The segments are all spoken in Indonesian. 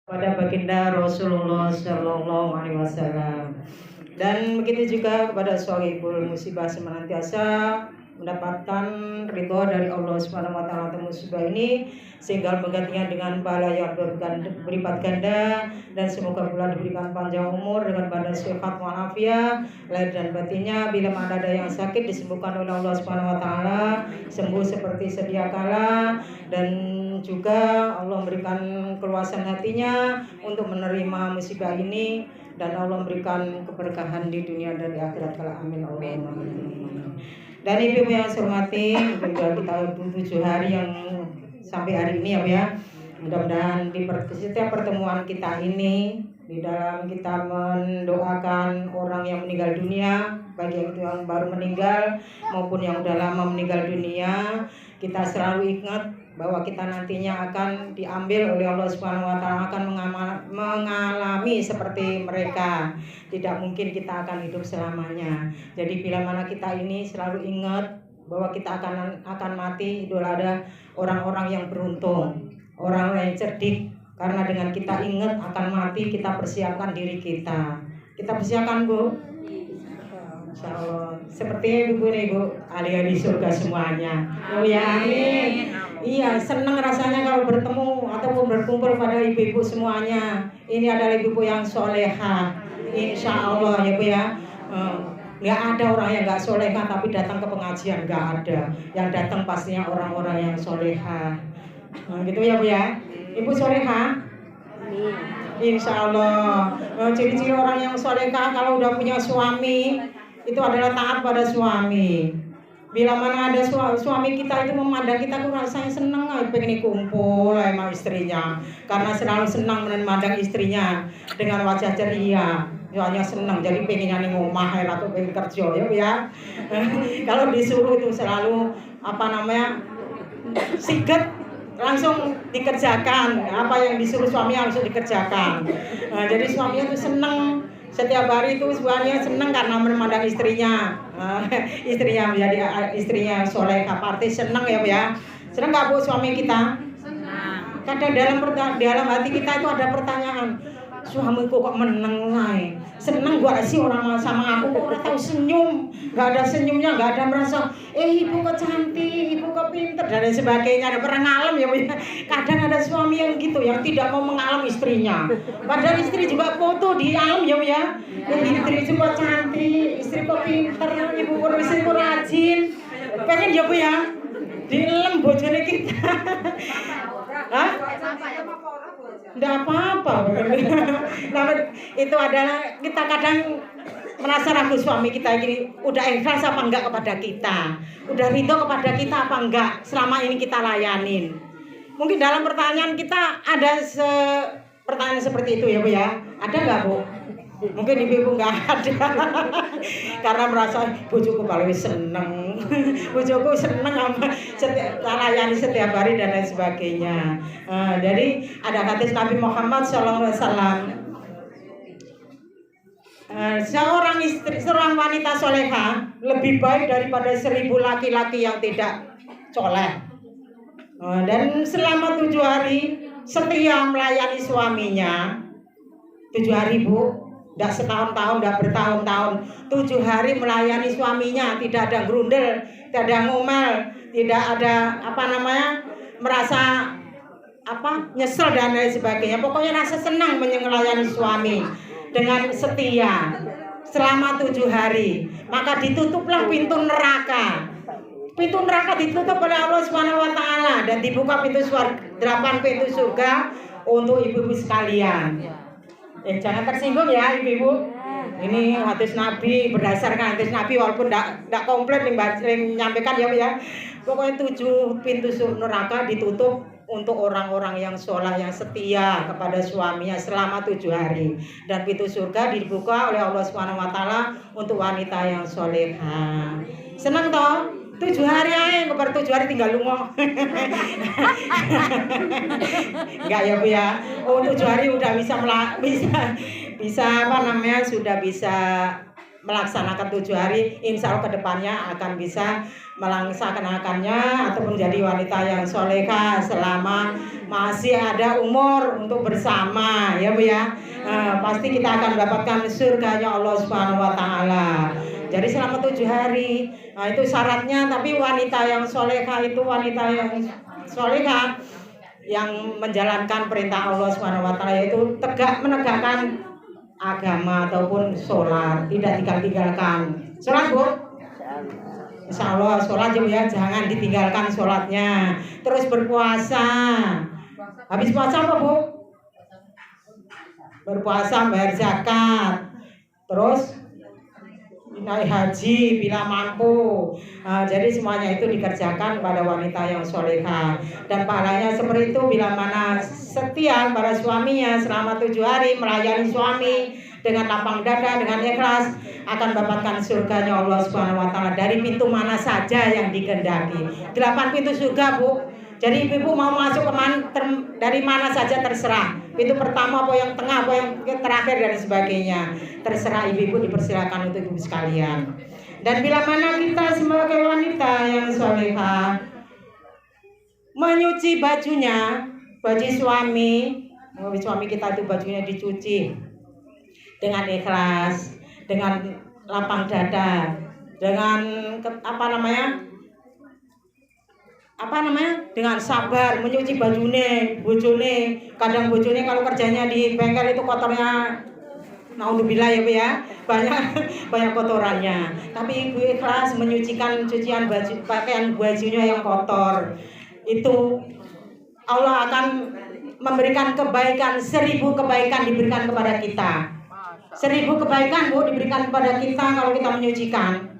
pada baginda Rasulullah Shallallahu Alaihi Wasallam, dan begitu juga kepada Sohibul Musibah senantiasa mendapatkan ridho dari Allah Subhanahu Wa Taala atas musibah ini, sehingga menggantinya dengan pahala yang berlipat ganda, dan semoga pula diberikan panjang umur dengan badan sehat walafiat lahir dan batinnya. Bila mana ada yang sakit disembuhkan oleh Allah Subhanahu Wa Taala, sembuh seperti sedia kala, dan juga Allah memberikan keluasan hatinya untuk menerima musibah ini, dan Allah memberikan keberkahan di dunia dan di akhirat kala. Amin Allahumma amin. Dan ibu yang saya hormati, sudah kita 7 hari yang sampai hari ini ya. Mudah-mudahan di setiap pertemuan kita ini, di dalam kita mendoakan orang yang meninggal dunia, baik yang itu yang baru meninggal maupun yang udah lama meninggal dunia, kita selalu ingat bahwa kita nantinya akan diambil oleh Allah Subhanahu Wa Taala, akan mengalami seperti mereka. Tidak mungkin kita akan hidup selamanya. Jadi bila mana kita ini selalu ingat bahwa kita akan mati, itu ada orang-orang yang beruntung, orang yang cerdik, karena dengan kita ingat akan mati, kita persiapkan diri kita. Kita persiapkan, Bu. Insyaallah. Seperti ibu nih, Bu, ahli-ahli surga semuanya. Oh ya, amin. Iya, senang rasanya kalau bertemu ataupun berkumpul pada ibu-ibu semuanya. Ini adalah ibu-ibu yang soleha, insya Allah ya Bu ya. Nggak ada orang yang nggak soleha tapi datang ke pengajian, nggak ada. Yang datang pastinya orang-orang yang soleha. Gitu ya Bu ya. Ibu soleha? Insya Allah. Ciri-ciri orang yang soleha kalau udah punya suami itu adalah taat pada suami. Bila mana ada suami kita itu memandang kita, tuh rasanya seneng, pengen kumpul sama istrinya, karena selalu senang memandang istrinya dengan wajah ceria. Soalnya senang, jadi pengennya nih ngomah atau pengen kerja ya. Kalau disuruh itu selalu siget, langsung dikerjakan, apa yang disuruh suami langsung dikerjakan. Jadi suaminya tuh seneng. Setiap hari itu suaminya senang karena memandang istrinya, istrinya menjadi istrinya soleh, partai senang ya Bu ya. Senang nggak Bu suami kita? Senang. Kadang dalam hati kita itu ada pertanyaan, suamiku kok meneng wae. Seneng gua sih orang sama aku kok ora tahu senyum, nggak ada senyumnya, nggak ada merasa ibu kok cantik, ibu kok pinter dan sebagainya. Ada pernah ngalem ya Bu. Kadang ada suami yang gitu, yang tidak mau mengalami istrinya. Padahal istri juga foto di alam ya Bu ya. Istri kok cantik, istri kok pinter, ibu kok istri kok rajin. Pengen ya Bu ya. Dilem bojone kita. Hah? Nggak apa-apa. Itu adalah kita kadang merasa ragu suami kita ini udah ikhlas apa enggak kepada kita, udah ridho kepada kita apa enggak selama ini kita layanin. Mungkin dalam pertanyaan kita ada pertanyaan seperti itu ya Bu ya. Ada nggak Bu? Mungkin ibu-ibu nggak ada. Karena merasa bojoku paling seneng, bojoku seneng sama layani setiap hari dan lain sebagainya. Jadi ada hadis Nabi Muhammad SAW, seorang wanita soleha lebih baik daripada 1000 laki-laki yang tidak soleh. Dan selama 7 hari setia melayani suaminya. 7 hari Bu, tidak setahun-tahun, tidak bertahun-tahun. 7 hari melayani suaminya, tidak ada grundel, tidak ada ngomel, tidak ada merasa nyesel dan lain sebagainya. Pokoknya rasa senang melayani suami dengan setia selama 7 hari. Maka ditutuplah pintu neraka. Pintu neraka ditutup oleh Allah Subhanahu Wa Taala dan dibuka pintu surga, 8 pintu surga untuk ibu-ibu sekalian. Jangan tersinggung ya ibu-ibu. Ini hadis Nabi, berdasarkan hadis Nabi, walaupun tidak komplit menyampaikan ya. Pokoknya 7 pintu neraka ditutup untuk orang-orang yang sholat, yang setia kepada suaminya selama 7 hari. Dan pintu surga dibuka oleh Allah Subhanahu Wa Taala untuk wanita yang soleha. Senang toh? 7 hari aja, kebar 7 hari tinggal lungo. Enggak ya Bu ya. 7 hari udah sudah bisa melaksanakan 7 hari, insya Allah kedepannya akan bisa melaksanakannya atau menjadi wanita yang solehah selama masih ada umur untuk bersama, ya Bu ya. Pasti kita akan mendapatkan surganya Allah Subhanahu Wa Taala. Jadi selama 7 hari, itu syaratnya. Tapi wanita yang solehah itu wanita yang solehah yang menjalankan perintah Allah Subhanahu Wa Taala, yaitu menegakkan agama ataupun sholat, tidak tinggalkan. Sholat Bu, insya Allah sholat ya, jangan ditinggalkan sholatnya. Terus berpuasa, habis puasa apa Bu? Berpuasa, bayar zakat, terus naik haji bila mampu. Jadi semuanya itu dikerjakan pada wanita yang solehah, dan pahalanya seperti itu bila mana setia pada suaminya selama 7 hari melayani suami dengan lapang dada, dengan ikhlas, akan mendapatkan surganya Allah Subhanahu Wa Taala dari pintu mana saja yang dikehendaki. 8 pintu surga Bu. Jadi ibu mau masuk dari mana saja terserah. Pintu pertama apa yang tengah, apa yang terakhir dan sebagainya. Terserah ibu dipersilakan untuk ibu sekalian. Dan bila mana kita sebagai wanita yang solehah menyuci bajunya, baju suami kita itu bajunya dicuci dengan ikhlas, dengan lapang dada, dengan dengan sabar menyuci bojone. Kadang bojone kalau kerjanya di bengkel itu kotornya, naudzubillah ya Bu ya, banyak kotorannya. Tapi ibu ikhlas menyucikan cucian pakaian bajunya yang kotor. Itu Allah akan memberikan kebaikan, 1000 kebaikan diberikan kepada kita. 1000 kebaikan Bu diberikan kepada kita kalau kita menyucikan.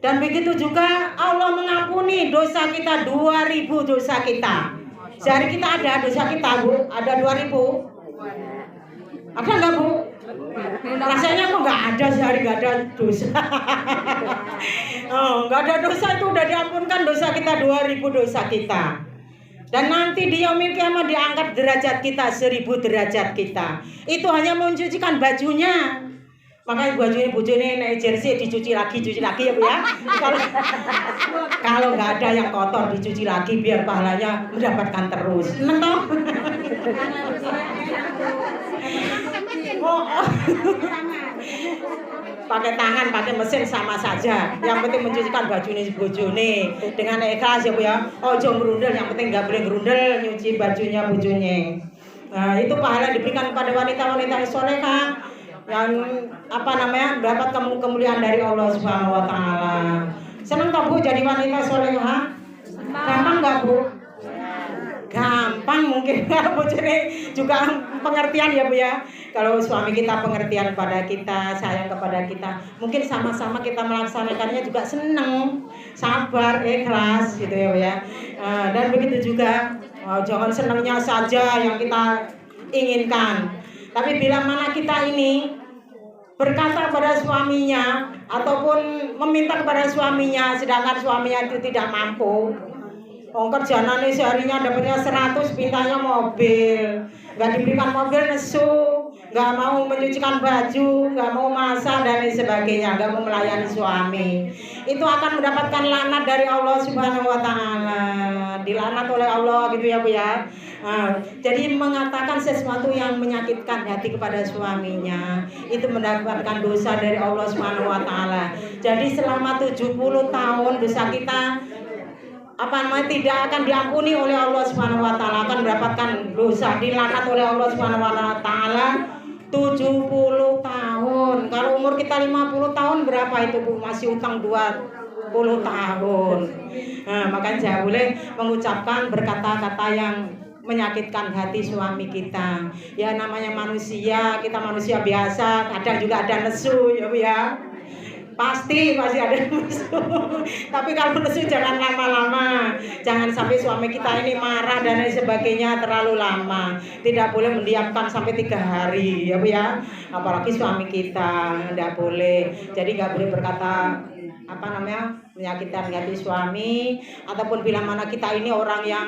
Dan begitu juga Allah mengampuni dosa kita, 2000 dosa kita. Sehari kita ada dosa kita Bu, ada 2000. Ada enggak Bu? Rasanya kok enggak ada, sehari enggak ada dosa. Enggak ada dosa, itu udah diampunkan dosa kita, 2000 dosa kita. Dan nanti di yaumil kiamat diangkat derajat kita, 1000 derajat kita. Itu hanya mencucikan bajunya. Makanya bojone naik jersey dicuci lagi ya Bu ya. Kalau nggak ada yang kotor dicuci lagi biar pahalanya mendapatkan terus. Seneng toh? Pakai tangan, pakai mesin sama saja. Yang penting mencucikan bojone dengan ikhlas ya Bu ya. Ojo ngerundel, yang penting nggak boleh ngerundel nyuci bajunya bojone. Nah, itu pahala diberikan kepada wanita-wanita solehah yang dapat kemuliaan dari Allah Subhanahu Wa Taala. Senang tak Bu jadi wanita solehah? Gampang nggak Bu? Gampang mungkin. Bu jadi juga pengertian ya Bu ya. Kalau suami kita pengertian kepada kita, sayang kepada kita, mungkin sama-sama kita melaksanakannya juga senang, sabar, ikhlas gitu ya Bu ya. Dan begitu juga, jangan senangnya saja yang kita inginkan. Tapi bila mana kita ini berkata kepada suaminya ataupun meminta kepada suaminya sedangkan suaminya itu tidak mampu, kerjaan seharinya dapatnya 100, mintanya mobil, nggak diberikan mobil nesu, nggak mau menyucikan baju, nggak mau masak dan lain sebagainya, nggak mau melayani suami, itu akan mendapatkan laknat dari Allah Subhanahu Wa Taala, dilaknat oleh Allah gitu ya Bu ya. Jadi mengatakan sesuatu yang menyakitkan hati kepada suaminya itu mendapatkan dosa dari Allah Subhanahu Wa Taala. Jadi selama 70 tahun dosa kita tidak akan diampuni oleh Allah Subhanahu Wa Taala, akan mendapatkan dosa, dilaknat oleh Allah Subhanahu Wa Taala 70 tahun. Kalau umur kita 50 tahun berapa itu Bu? Masih utang 20 tahun. Makanya jangan boleh mengucapkan berkata-kata yang menyakitkan hati suami kita. Ya namanya manusia, kita manusia biasa, kadang juga ada nesu ya Bu ya. Pasti ada nesu. Tapi kalau nesu jangan lama-lama. Jangan sampai suami kita ini marah dan lain sebagainya terlalu lama. Tidak boleh mendiamkan sampai 3 hari ya Bu ya. Apalagi suami kita, tidak boleh. Jadi nggak boleh berkata menyakitkan hati suami, ataupun bila mana kita ini orang yang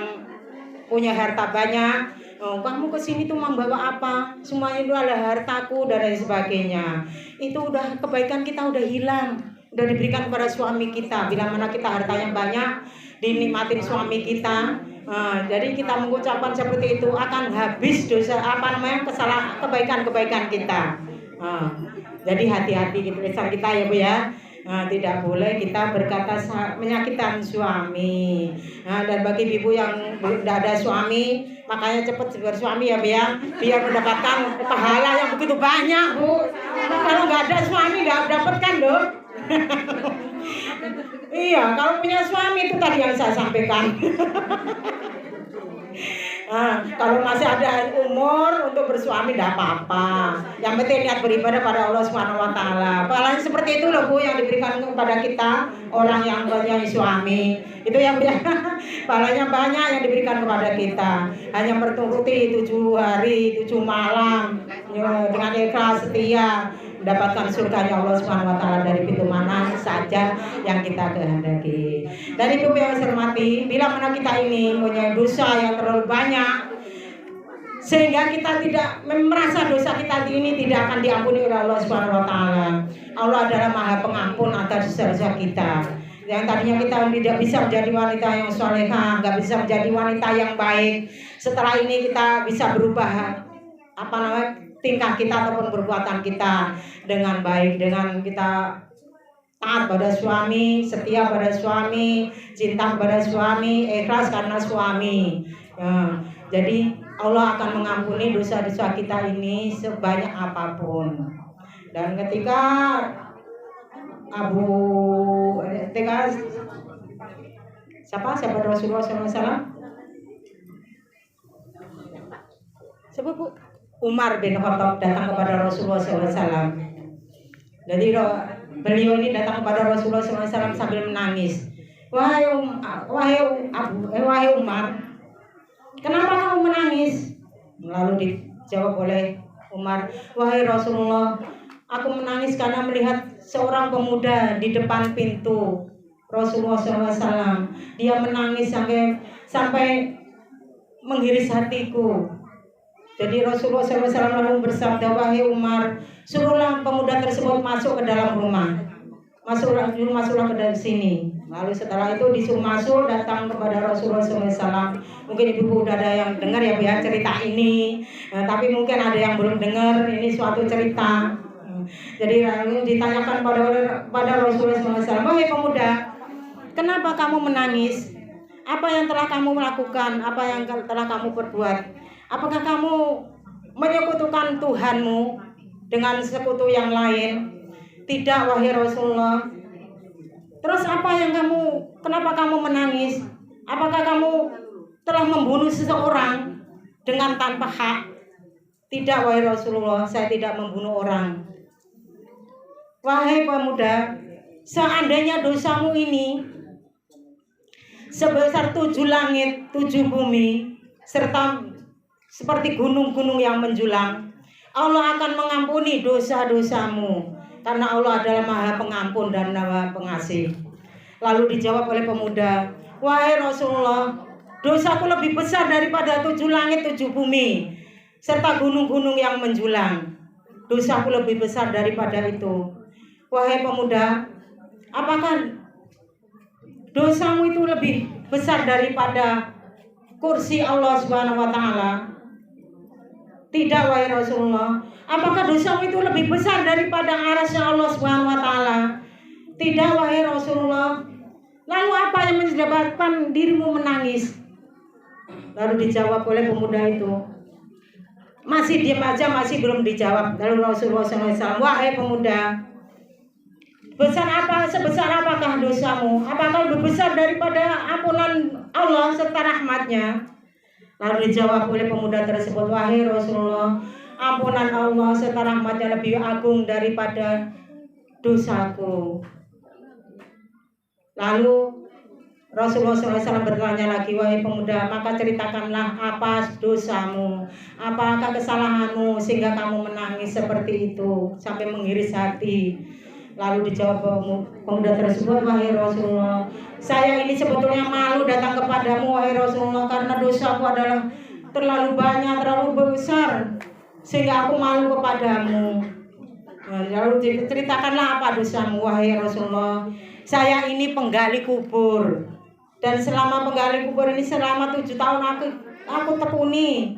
punya harta banyak, Oh, kamu kesini tuh membawa apa? Semuanya itu adalah hartaku dan lain sebagainya. Itu udah kebaikan kita udah hilang, udah diberikan kepada suami kita. Bila mana kita harta yang banyak dinikmatin suami kita, jadi kita mengucapkan seperti itu akan habis dosa kesalahan kebaikan kita. Jadi hati-hati gitu lisan kita ya Bu ya. Tidak boleh kita berkata menyakitkan suami. Dan bagi ibu yang tidak ada suami, makanya cepat bersuami ya Bu ya, biar mendapatkan pahala yang begitu banyak Bu. Kalau nggak ada suami nggak dapatkan loh. Iya, kalau punya suami itu tadi yang saya sampaikan. Kalau masih ada umur untuk bersuami tidak apa-apa. Yang penting niat beribadah pada Allah Subhanahu wa taala. Pahalanya seperti itu loh Bu yang diberikan kepada kita orang yang punya suami. Itu yang pahalanya banyak yang diberikan kepada kita. Hanya berturuti 7 hari, 7 malam dengan ikhlas setia mendapatkan surganya Allah Subhanahu wa taala dari pintu mana saja yang kita kehendaki. Dan Ibu yang saya hormati, bila mana kita ini punya dosa yang terlalu banyak sehingga kita tidak merasa dosa kita ini tidak akan diampuni oleh Allah Subhanahu wa taala. Allah adalah Maha Pengampun atas dosa-dosa kita. Yang tadinya kita tidak bisa menjadi wanita yang salehah, nggak bisa menjadi wanita yang baik. Setelah ini kita bisa berubah tingkah kita ataupun perbuatan kita dengan baik, dengan kita taat pada suami, setia pada suami, cinta pada suami, ikhlas karena suami. Jadi Allah akan mengampuni dosa-dosa kita ini sebanyak apapun. Dan ketika siapa Rasulullah SAW? Siapa Bu? Umar bin Khattab datang kepada Rasulullah SAW. Jadi beliau ini datang kepada Rasulullah SAW sambil menangis. Wahai Umar, kenapa kamu menangis? Lalu dijawab oleh Umar, wahai Rasulullah, aku menangis karena melihat seorang pemuda di depan pintu Rasulullah SAW. Dia menangis sampai menghiris hatiku. Jadi Rasulullah SAW lalu bersabda, wahai Umar, suruhlah pemuda tersebut masuk ke dalam rumah. Masuklah ke dalam sini. Lalu setelah itu disuruh masuk, datang kepada Rasulullah SAW. Mungkin ibu udah ada yang dengar ya Bu ya cerita ini. Tapi mungkin ada yang belum dengar, ini suatu cerita. Jadi lalu ditanyakan pada Rasulullah SAW, wahai pemuda, kenapa kamu menangis? Apa yang telah kamu lakukan? Apa yang telah kamu perbuat? Apakah kamu menyekutukan Tuhanmu dengan sekutu yang lain? Tidak wahai Rasulullah. Terus kenapa kamu menangis? Apakah kamu telah membunuh seseorang dengan tanpa hak? Tidak wahai Rasulullah, saya tidak membunuh orang. Wahai pemuda, seandainya dosamu ini sebesar 7 langit, 7 bumi, serta seperti gunung-gunung yang menjulang, Allah akan mengampuni dosa-dosamu, karena Allah adalah Maha Pengampun dan Maha Pengasih. Lalu dijawab oleh pemuda, wahai Rasulullah, dosaku lebih besar daripada 7 langit, 7 bumi, serta gunung-gunung yang menjulang. Dosaku lebih besar daripada itu. Wahai pemuda, apakah dosamu itu lebih besar daripada kursi Allah Subhanahu wa taala? Tidak wahai Rasulullah. Apakah dosamu itu lebih besar daripada arasy Allah Subhanahu wa taala? Tidak wahai Rasulullah. Lalu apa yang menyebabkan dirimu menangis? Lalu dijawab oleh pemuda itu. Masih diam aja, masih belum dijawab. Lalu Rasulullah SAW, wahai pemuda, sebesar apakah dosamu? Apakah lebih besar daripada ampunan Allah serta rahmatnya? Lalu dijawab oleh pemuda tersebut, wahai Rasulullah, ampunan Allah serta rahmatnya lebih agung daripada dosaku. Lalu Rasulullah SAW bertanya lagi, wahai pemuda, maka ceritakanlah apa dosamu, apakah kesalahanmu sehingga kamu menangis seperti itu sampai mengiris hati. Lalu dijawab pemuda tersebut, wahai Rasulullah, saya ini sebetulnya malu datang kepadamu wahai Rasulullah, karena dosaku adalah terlalu banyak, terlalu besar, sehingga aku malu kepadamu. Lalu ceritakanlah apa dosamu, wahai Rasulullah. Saya ini penggali kubur, dan selama penggali kubur ini selama 7 tahun aku tekuni,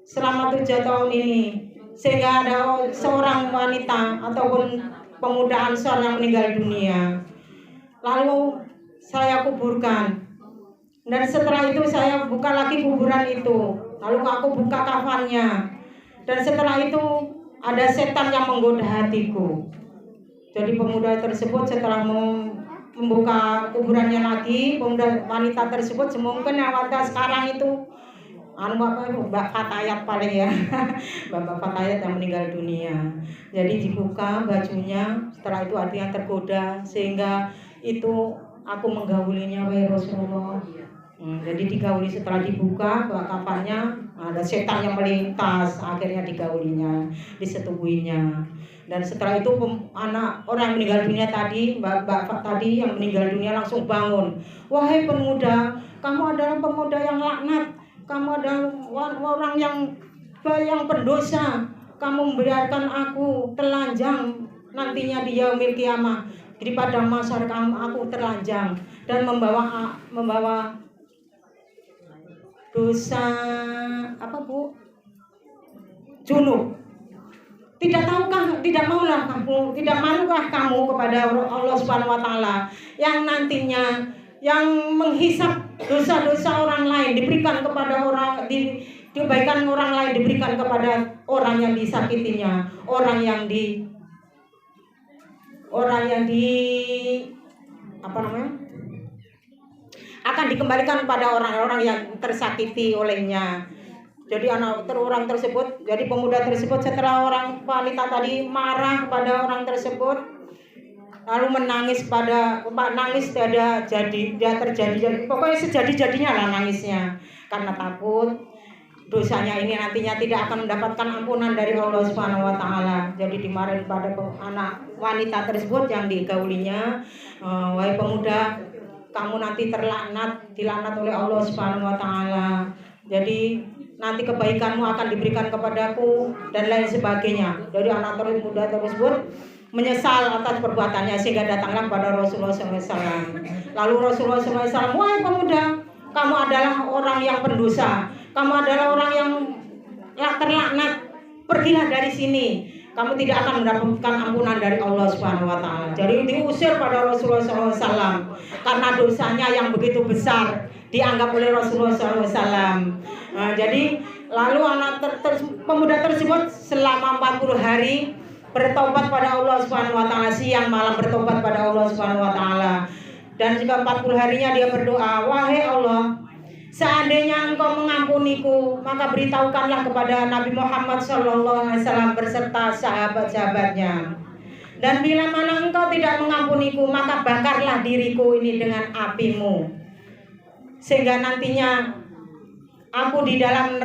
selama 7 tahun ini, sehingga ada seorang wanita ataupun pemuda Ansor yang meninggal dunia. Lalu saya kuburkan, dan setelah itu saya buka lagi kuburan itu. Lalu aku buka kafannya, dan setelah itu ada setan yang menggoda hatiku. Jadi pemuda tersebut setelah membuka kuburannya lagi, pemuda wanita tersebut mungkin awalnya sekarang itu Mbak Fatayat paling ya Mbak Fatayat yang meninggal dunia. Jadi dibuka bajunya, setelah itu hati yang tergoda, sehingga itu aku menggaulinya, wahai Rasulullah. Jadi digauli, setelah dibuka kafannya, ada setan yang melintas, akhirnya digaulinya, disetubuhinya. Dan setelah itu orang yang meninggal dunia tadi, Mbak tadi yang meninggal dunia langsung bangun. Wahai pemuda, kamu adalah pemuda yang laknat, kamu adalah orang yang pendosa. Kamu membiarkan aku telanjang nantinya di yaumil kiamah. Jadi pada masyarakat aku telanjang dan membawa dosa apa Bu? Junub. Tidak malukah kamu kepada Allah Subhanahu wa taala yang nantinya yang menghisap dosa-dosa orang lain diberikan kepada kebaikan orang lain diberikan kepada orang yang disakitinya, orang yang akan dikembalikan pada orang-orang yang tersakiti olehnya. Jadi orang tersebut, jadi pemuda tersebut setelah orang wanita tadi marah pada orang tersebut, lalu menangis terjadi pokoknya sejadi-jadinya lah nangisnya, karena takut dosanya ini nantinya tidak akan mendapatkan ampunan dari Allah Subhanahu wa taala. Jadi dimarahin pada anak wanita tersebut yang digaulinya, wahai pemuda, kamu nanti dilaknat oleh Allah Subhanahu wa taala. Jadi nanti kebaikanmu akan diberikan kepadaku dan lain sebagainya. Jadi anak muda tersebut menyesal atas perbuatannya, sehingga datanglah kepada Rasulullah SAW. Lalu Rasulullah SAW, wahai pemuda, kamu adalah orang yang pendosa, kamu adalah orang yang terlaknat, pergilah dari sini, kamu tidak akan mendapatkan ampunan dari Allah Subhanahu wa taala. Jadi diusir pada Rasulullah SAW karena dosanya yang begitu besar dianggap oleh Rasulullah SAW. Jadi lalu pemuda tersebut selama 40 hari bertobat pada Allah Subhanahu wa taala, siang malam bertobat pada Allah Subhanahu wa taala. Dan juga 40 harinya dia berdoa, wahai Allah, seandainya Engkau mengampuniku, maka beritahukanlah kepada Nabi Muhammad SAW beserta sahabat-sahabatnya. Dan bila mana Engkau tidak mengampuniku, maka bakarlah diriku ini dengan apimu, sehingga nantinya aku di dalam